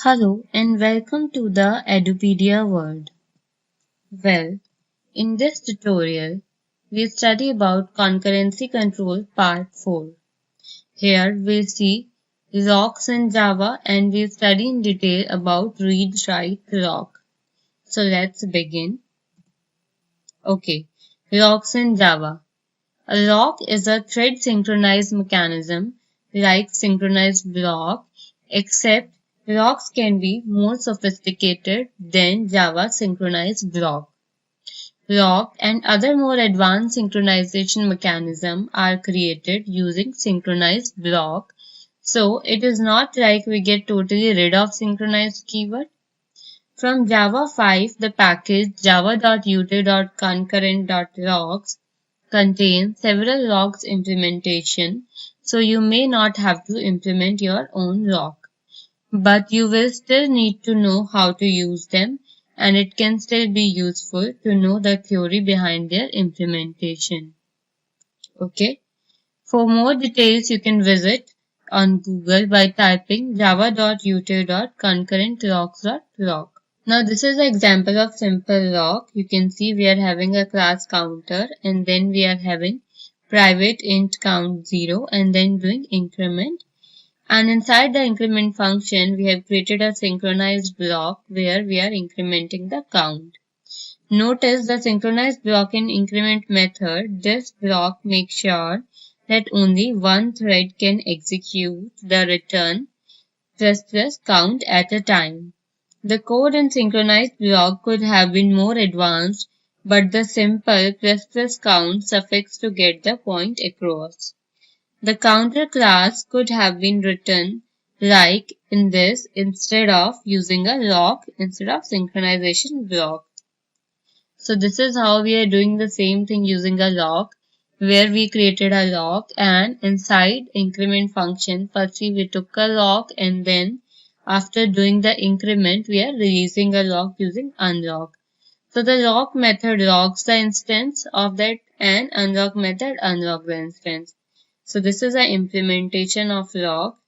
Hello and welcome to the Edupedia world. Well, in this tutorial, we study about concurrency control part 4. Here we'll see locks in Java and we'll study in detail about read-write lock. So let's begin. Okay, locks in Java. A lock is a thread synchronized mechanism like synchronized block, except locks can be more sophisticated than Java synchronized block. Lock and other more advanced synchronization mechanisms are created using synchronized block. So it is not like we get totally rid of synchronized keyword. From Java 5, the package java.ut.concurrent.logs contains several logs implementation, so you may not have to implement your own log. But you will still need to know how to use them, and it can still be useful to know the theory behind their implementation. Okay. For more details, you can visit on Google by typing java.ut.concurrentlogs.log. Now this is an example of simple lock. You can see we are having a class counter and then we are having private int count 0 and then doing increment. And inside the increment function, we have created a synchronized block where we are incrementing the count. Notice the synchronized block in increment method. This block makes sure that only one thread can execute the return plus count at a time. The code in synchronized block could have been more advanced, but the simple plus count suffix to get the point across. The counter class could have been written like in this instead of using a lock instead of synchronization block. So this is how we are doing the same thing using a lock, where we created a lock and inside increment function firstly we took a lock and then after doing the increment we are releasing a lock using unlock. So the lock method locks the instance of that and unlock method unlock the instance. So this is an implementation of lock.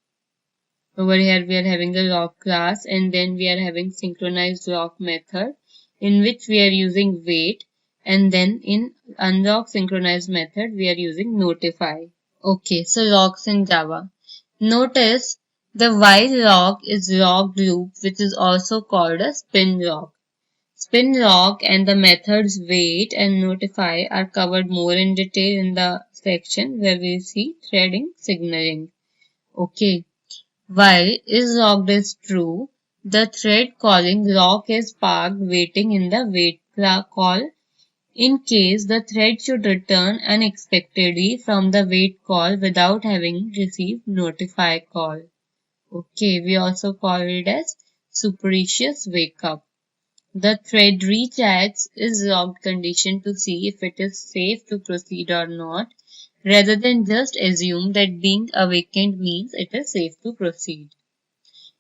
Over here we are having a lock class and then we are having synchronized lock method in which we are using wait, and then in unlock synchronized method we are using notify. Okay, so locks in Java. Notice the while lock is locked loop, which is also called a spin lock. Spin lock and the methods wait and notify are covered more in detail in the section where we see threading signaling. Okay. While is locked is true, the thread calling lock is parked waiting in the wait call in case the thread should return unexpectedly from the wait call without having received notify call. Okay, we also call it as superstitious wake up. The thread rechecks is logged condition to see if it is safe to proceed or not, rather than just assume that being awakened means it is safe to proceed.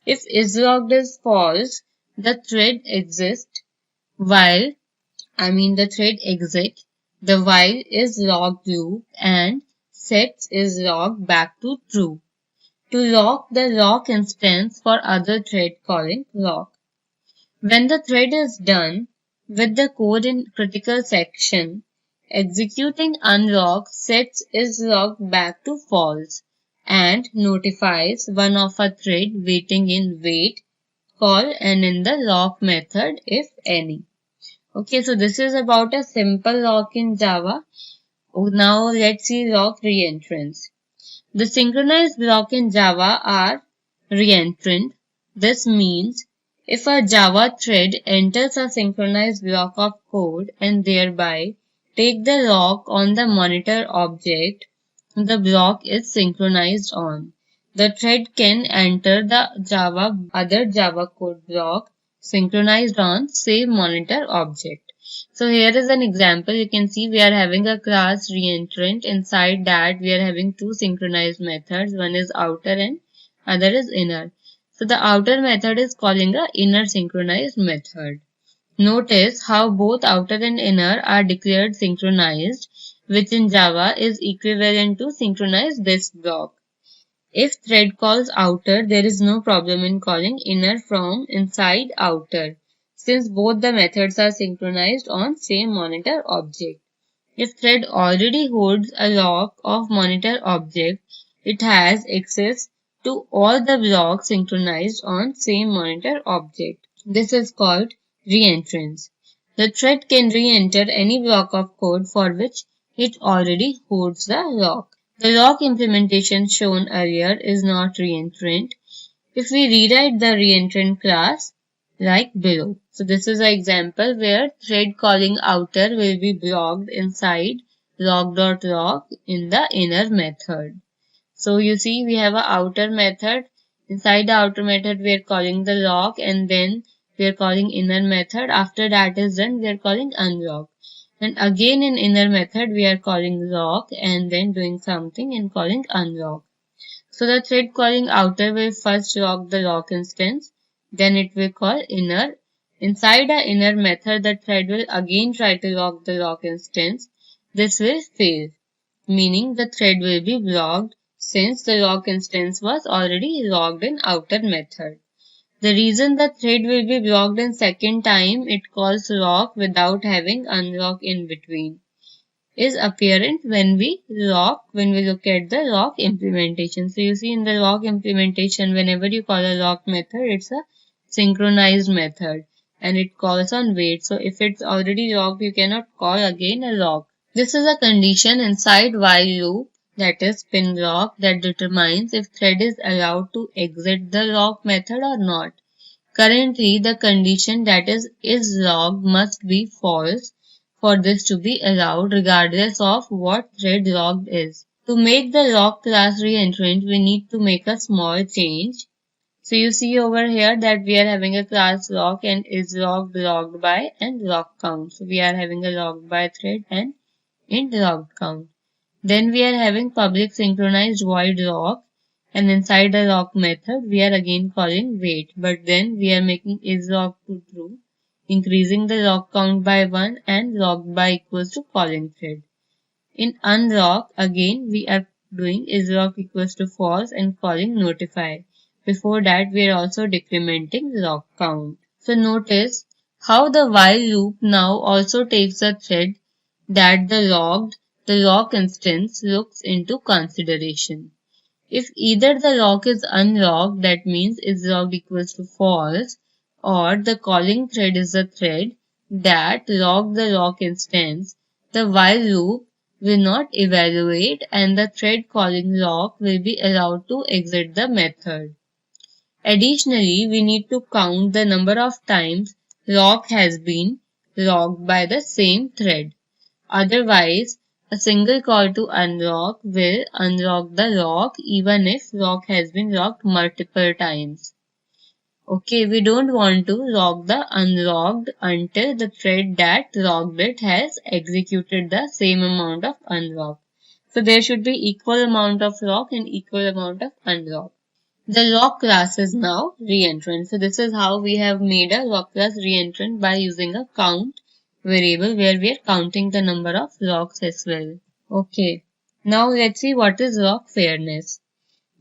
If isLogged is false, the thread exists while, the thread exit, the while is logged loop and sets is logged back to true to lock the lock instance for other thread calling lock. When the thread is done with the code in critical section, executing unlock sets is logged back to false and notifies one of a thread waiting in wait call and in the lock method if any. Okay, so this is about a simple lock in Java. Now let's see lock reentrants. The synchronized block in Java are reentrant. This means if a Java thread enters a synchronized block of code and thereby take the lock on the monitor object the block is synchronized on, the thread can enter the other Java code block synchronized on same monitor object. So here is an example. You can see we are having a class reentrant. Inside that we are having two synchronized methods. One is outer and other is inner. So the outer method is calling a inner synchronized method. Notice how both outer and inner are declared synchronized, which in Java is equivalent to synchronize this block. If thread calls outer, there is no problem in calling inner from inside outer, since both the methods are synchronized on same monitor object. If thread already holds a lock of monitor object, it has access to all the blocks synchronized on same monitor object. This is called reentrance. The thread can re-enter any block of code for which it already holds the lock. The lock implementation shown earlier is not reentrant. If we rewrite the reentrant class like below. So this is an example where thread calling outer will be blocked inside lock.lock in the inner method. So you see we have an outer method. Inside the outer method we are calling the lock and then we are calling inner method. After that is done we are calling unlock. And again in inner method we are calling lock and then doing something and calling unlock. So the thread calling outer will first lock the lock instance, then it will call inner. Inside the inner method, the thread will again try to lock the lock instance. This will fail, meaning the thread will be blocked since the lock instance was already locked in outer method. The reason the thread will be blocked in second time it calls lock without having unlock in between is apparent when we look at the lock implementation. So you see in the lock implementation, whenever you call a lock method, it's a synchronized method and it calls on wait. So if it's already locked, you cannot call again a lock. This is a condition inside while loop, that is pin lock, that determines if thread is allowed to exit the lock method or not. Currently, the condition that is locked must be false for this to be allowed regardless of what thread locked is. To make the lock class reentrant, we need to make a small change. So you see over here that we are having a class lock and is locked, locked by and lock count. So we are having a locked by thread and int locked count. Then we are having public synchronized void lock and inside the lock method we are again calling wait, but then we are making isLock to true, increasing the lock count by 1 and locked by equals to calling thread. In unlock again we are doing isLock equals to false and calling notify. Before that we are also decrementing lock count. So notice how the while loop now also takes a thread that the lock instance looks into consideration. If either the lock is unlocked, that means isLocked equals to false, or the calling thread is a thread that locked the lock instance, the while loop will not evaluate and the thread calling lock will be allowed to exit the method. Additionally, we need to count the number of times lock has been locked by the same thread. Otherwise, a single call to unlock will unlock the lock even if lock has been locked multiple times. Okay, we don't want to lock the unlocked until the thread that locked it has executed the same amount of unlock. So there should be equal amount of lock and equal amount of unlock. The lock class is now reentrant. So this is how we have made a lock class reentrant by using a count variable where we are counting the number of locks as well. Okay, now let's see what is lock fairness.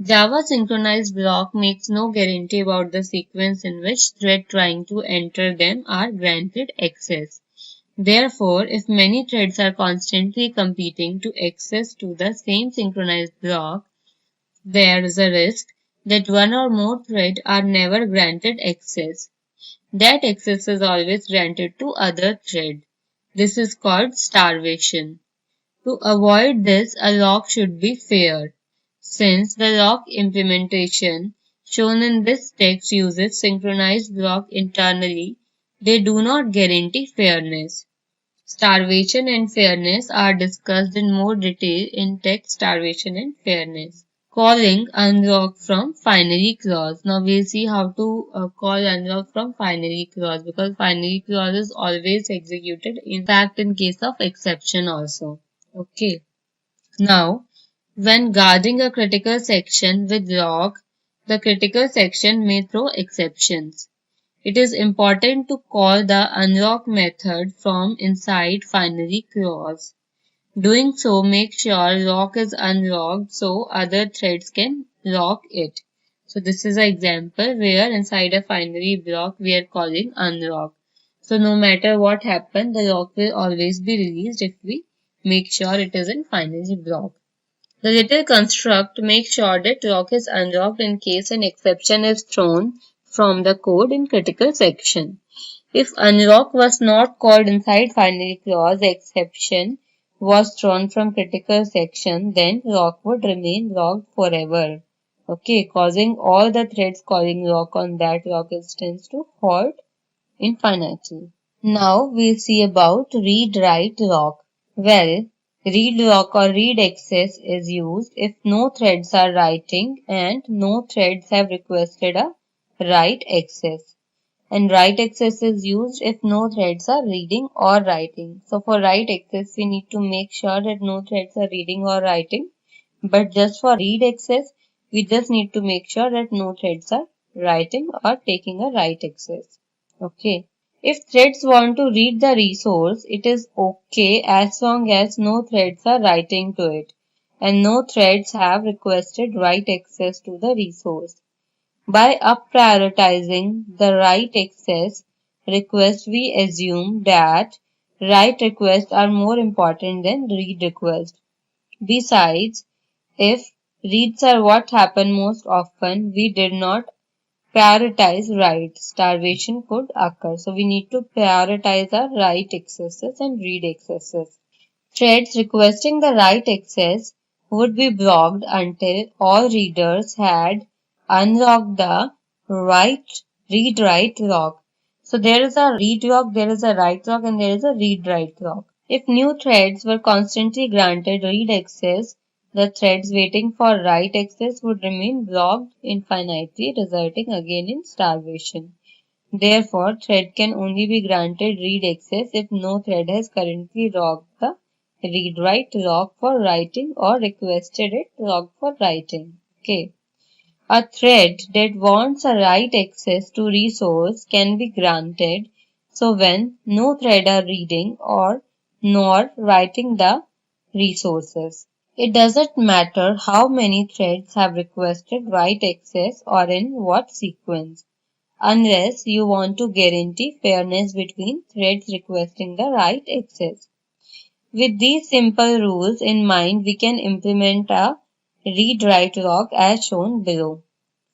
Java synchronized block makes no guarantee about the sequence in which thread trying to enter them are granted access. Therefore, if many threads are constantly competing to access to the same synchronized block, there is a risk that one or more threads are never granted access. That access is always granted to other thread. This is called starvation. To avoid this, a lock should be fair. Since the lock implementation shown in this text uses synchronized block internally, they do not guarantee fairness. Starvation and fairness are discussed in more detail in text starvation and fairness. Calling unlock from finary clause. Now we'll see how to call unlock from finary clause because finary clause is always executed, in fact in case of exception also. Okay. Now when guarding a critical section with lock, the critical section may throw exceptions. It is important to call the unlock method from inside finary clause. Doing so makes sure lock is unlocked so other threads can lock it. So this is an example where inside a finary block we are calling unlock. So no matter what happens, the lock will always be released if we make sure it is in finary block. The little construct makes sure that lock is unlocked in case an exception is thrown from the code in critical section. If unlock was not called inside finary clause, the exception was thrown from critical section, then lock would remain locked forever. Okay, causing all the threads calling lock on that lock instance to halt infinitely. Now we'll see about read-write lock. Well, read lock or read access is used if no threads are writing and no threads have requested a write access. And write access is used if no threads are reading or writing. So for write access, we need to make sure that no threads are reading or writing. But just for read access, we just need to make sure that no threads are writing or taking a write access. Okay. If threads want to read the resource, it is okay as long as no threads are writing to it and no threads have requested write access to the resource. By up-prioritizing the write access request, we assume that write requests are more important than read requests. Besides, if reads are what happen most often, we did not prioritize write. Starvation could occur. So we need to prioritize our write accesses and read accesses. Threads requesting the write access would be blocked until all readers had unlocked the read-write lock. So there is a read lock, there is a write lock, and there is a read-write lock. If new threads were constantly granted read access, the threads waiting for write access would remain blocked infinitely, resulting again in starvation. Therefore, thread can only be granted read access if no thread has currently locked the read-write lock for writing or requested it locked for writing. Okay. A thread that wants a write access to resource can be granted so when no thread are reading or nor writing the resources. It doesn't matter how many threads have requested write access or in what sequence, unless you want to guarantee fairness between threads requesting the write access. With these simple rules in mind, we can implement a read-write lock as shown below.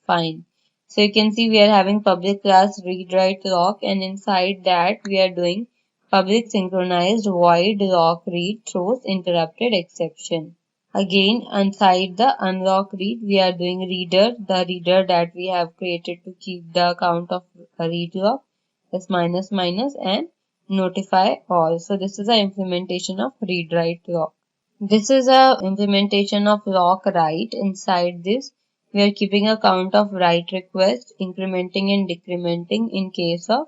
Fine. So you can see we are having public class read-write lock and inside that we are doing public synchronized void lock read throws interrupted exception. Again, inside the unlock read, we are doing reader, the reader that we have created to keep the count of a read lock is minus minus and notify all. So this is the implementation of read write lock. This is a implementation of lock write. Inside this, we are keeping a count of write requests, incrementing and decrementing in case of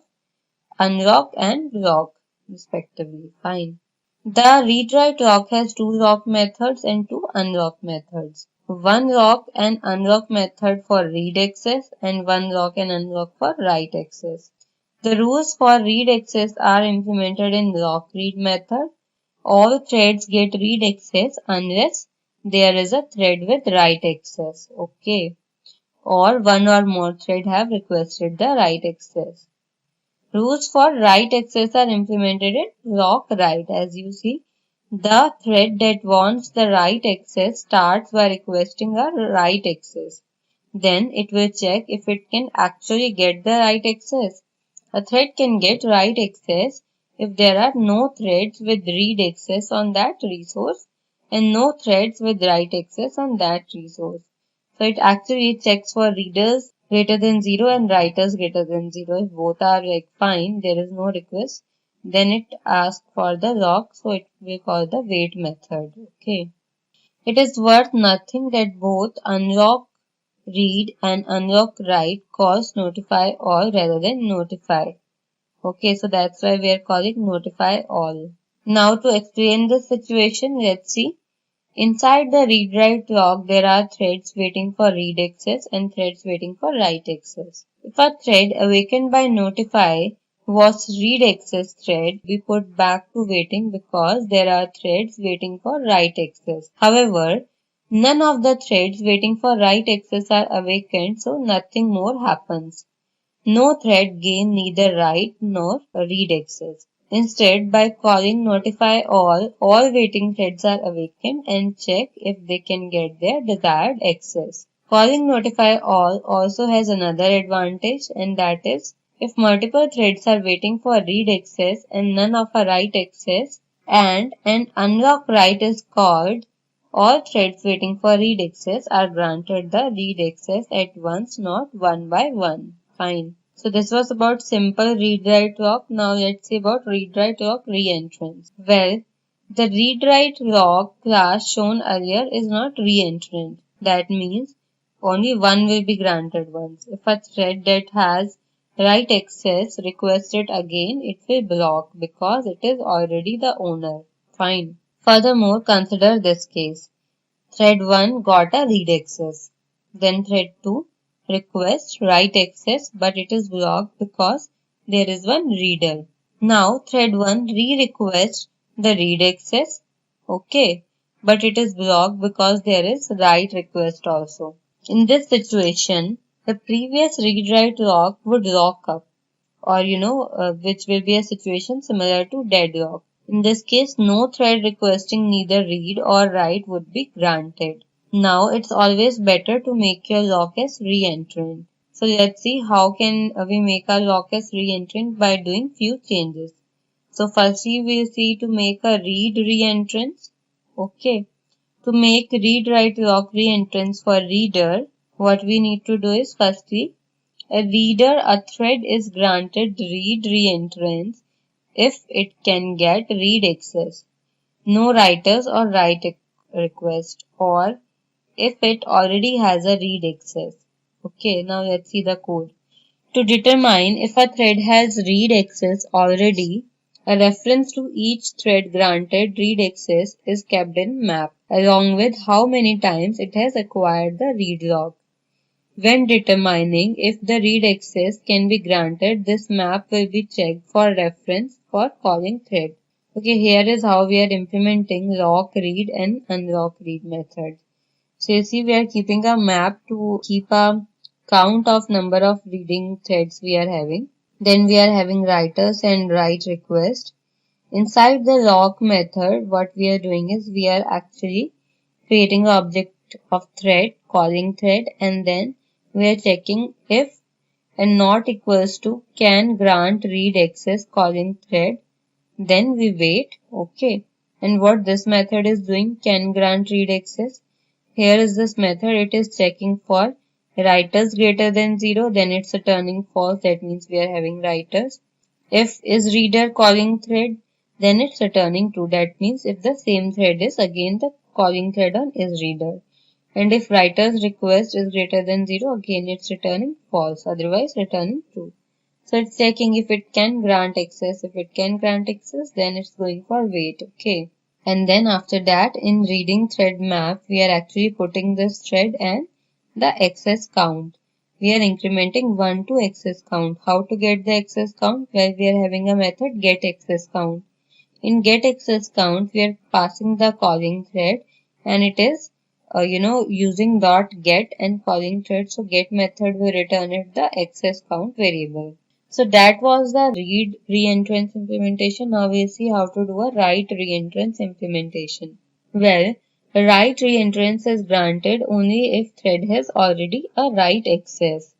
unlock and lock respectively. Fine. The read-write lock has two lock methods and two unlock methods. One lock and unlock method for read access and one lock and unlock for write access. The rules for read access are implemented in lock read method. All threads get read access unless there is a thread with write access. Okay. Or one or more thread have requested the write access. Rules for write access are implemented in lock write. As you see, the thread that wants the write access starts by requesting a write access. Then it will check if it can actually get the write access. A thread can get write access if there are no threads with read access on that resource and no threads with write access on that resource. So it actually checks for readers greater than 0 and writers greater than 0. If both are like fine, there is no request, then it asks for the lock, so it will call the wait method. Okay. It is worth nothing that both unlock read and unlock write calls notify all rather than notify. Okay, so that's why we are calling notify all. Now to explain this situation, let's see. Inside the read-write lock, there are threads waiting for read access and threads waiting for write access. If a thread awakened by notify was read access thread, we put back to waiting because there are threads waiting for write access. However, None of the threads waiting for write access are awakened, so nothing more happens. No thread gain neither write nor read access. Instead, by calling notify all waiting threads are awakened and check if they can get their desired access. Calling notify all also has another advantage, and that is if multiple threads are waiting for read access and none of a write access and an unlock write is called, all threads waiting for read access are granted the read access at once, not one by one. Fine. So this was about simple read-write lock. Now let's see about read-write lock reentrance. Well, the read-write lock class shown earlier is not reentrant. That means only one will be granted once. If a thread that has write access requests it again, it will block because it is already the owner. Fine. Furthermore, consider this case. Thread 1 got a read access. Then thread 2 requests write access, but it is blocked because there is one reader. Now thread 1 re-requests the read access. Okay, but it is blocked because there is write request also. In this situation, the previous read-write lock would lock up, or which will be a situation similar to deadlock. In this case, no thread requesting neither read or write would be granted. Now, it's always better to make your lock as reentrant. So let's see how can we make our lock as reentrant by doing few changes. So firstly, we'll see to make a read reentrance. Okay. To make read write lock reentrance for reader, what we need to do is firstly, a thread is granted read reentrance if it can get read access, no writers or write request, or if it already has a read access. Okay, now let's see the code. To determine if a thread has read access already, a reference to each thread granted read access is kept in map, along with how many times it has acquired the read lock. When determining if the read access can be granted, this map will be checked for reference for calling thread. Okay, here is how we are implementing lock read and unlock read method. So you see we are keeping a map to keep a count of number of reading threads we are having. Then we are having writers and write request. Inside the lock method, what we are doing is we are actually creating an object of thread, calling thread, and then we are checking if and not equals to can grant read access calling thread. Then we wait. Okay. And what this method is doing, can grant read access. Here is this method. It is checking for writers greater than 0. Then it's returning false. That means we are having writers. If is reader calling thread, then it's returning true. That means if the same thread is again the calling thread on is reader. And if writer's request is greater than 0, again it's returning false, otherwise returning true. So it's checking if it can grant access. If it can grant access, then it's going for wait. Okay. And then after that, in reading thread map, we are actually putting this thread and the access count. We are incrementing 1 to access count. How to get the access count? Well, we are having a method get access count. In get access count, we are passing the calling thread and it is using dot get and calling thread. So get method will return it the access count variable. So that was the read reentrance implementation. Now we'll see how to do a write reentrance implementation. Well, write reentrance is granted only if thread has already a write access.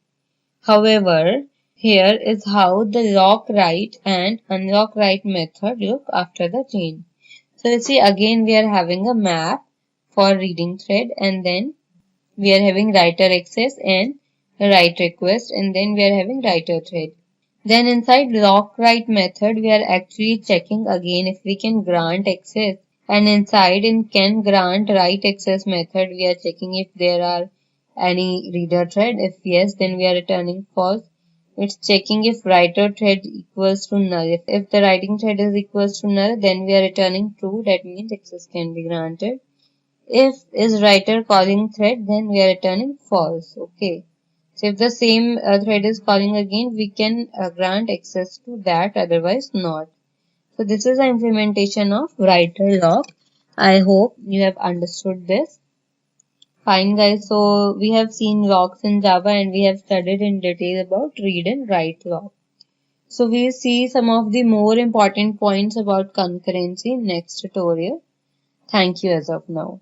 However, here is how the lock write and unlock write method look after the change. So you see again we are having a map for reading thread and then we are having writer access and write request and then we are having writer thread. Then inside lock write method we are actually checking again if we can grant access, and inside in can grant write access method we are checking if there are any reader thread. If yes, then we are returning false. It's checking if writer thread equals to null. If the writing thread is equals to null, then we are returning true. That means access can be granted. If is writer calling thread, then we are returning false. Okay. So if the same thread is calling again, we can grant access to that, otherwise not. So this is the implementation of writer lock. I hope you have understood this. Fine guys, so we have seen locks in Java and we have studied in detail about read and write lock. So we'll see some of the more important points about concurrency in next tutorial. Thank you as of now.